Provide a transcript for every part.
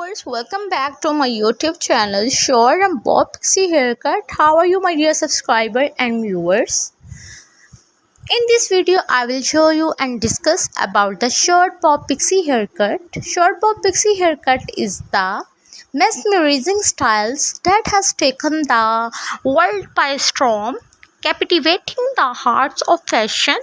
Viewers, welcome back to my YouTube channel. Short and Bob Pixie Haircut. How are you, my dear subscriber and viewers? In this video, I will show you and discuss about the short Bob Pixie haircut. Short Bob Pixie haircut is the mesmerizing styles that has taken the world by storm, captivating the hearts of fashion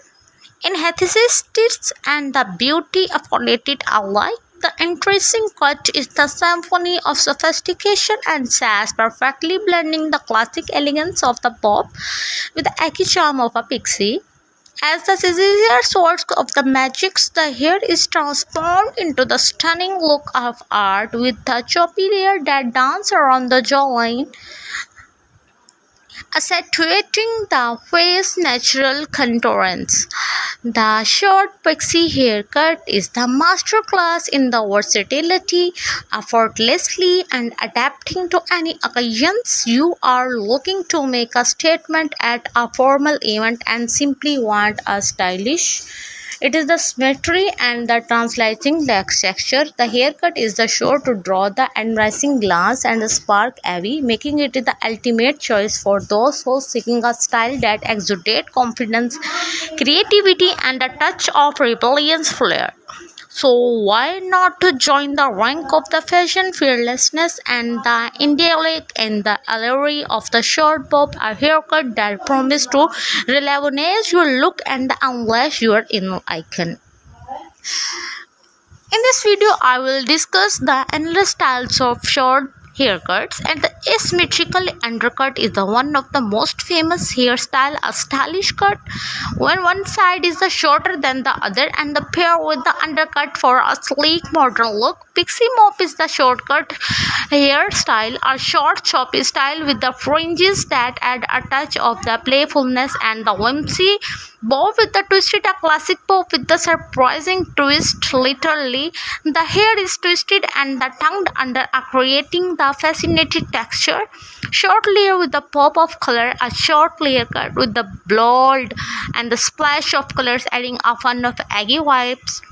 enthusiasts and the beauty afforded alike. The interesting cut is the symphony of sophistication and sass, perfectly blending the classic elegance of the pop with the eggy charm of a pixie. As the sincere source of the magics, the hair is transformed into the stunning look of art with the choppy hair that dance around the jawline, accentuating the face's natural contours. The short pixie haircut is the masterclass in the versatility, effortlessly and adapting to any occasions. You are looking to make a statement at a formal event and simply want a stylish. It is the symmetry and the translating texture. The haircut is the sure to draw the enticing glance and the spark away, making it the ultimate choice for those who seeking a style that exudes confidence, creativity, and a touch of rebellious flair. So why not to join the rank of the fashion fearlessness and the idyllic and the allure of the short bob, a haircut that promise to revolutionize your look and unleash your inner icon. In this video, I will discuss the endless styles of short haircuts, and the asymmetrical undercut is the one of the most famous hairstyle. A stylish cut when one side is shorter than the other and the pair with the undercut for a sleek modern look. Pixie mop is the shortcut hairstyle, a short choppy style with the fringes that add a touch of the playfulness and the whimsy. Bob with the twisted, a classic bob with the surprising twist. Literally, the hair is twisted and the tongued under, creating the fascinating texture. Short layer with the pop of color, a short layer cut with the bold and the splash of colors, adding a fun of eggy vibes.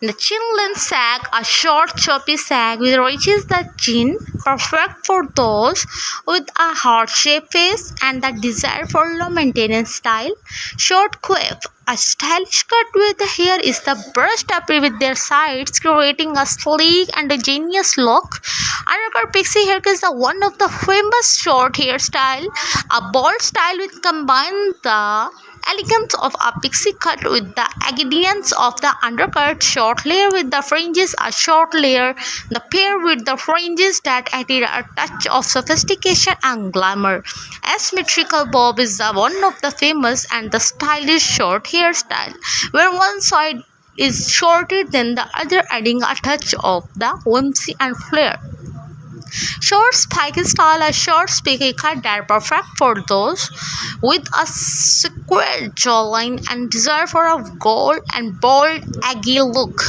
The chin length sag, a short choppy sag which reaches the chin, perfect for those with a heart-shaped face and the desire for low maintenance style. Short quiff, a stylish cut where the hair is the brushed up with their sides, creating a sleek and a genius look. Undercut pixie haircut is one of the famous short hairstyle, a bold style which combines the elegance of a pixie cut with the elegance of the undercut. Short layer with the fringes, a short layer, the pair with the fringes that added a touch of sophistication and glamour. Asymmetrical bob is the one of the famous and the stylish short hairstyle, where one side is shorter than the other, adding a touch of the whimsy and flair. Short spiky style, a short spiky cut that perfect for those with a square jawline and desire for a gold and bold eggy look.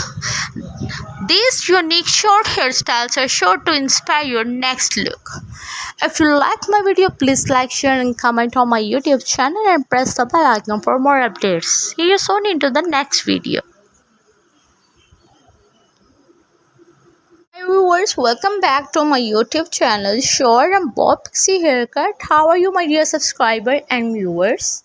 These unique short hairstyles are sure to inspire your next look. If you like my video, please like, share and comment on my YouTube channel and press the bell icon for more updates. See you soon into the next video. Hi viewers, welcome back to my YouTube channel. Short and Bob Pixie Haircut. How are you, my dear subscriber and viewers?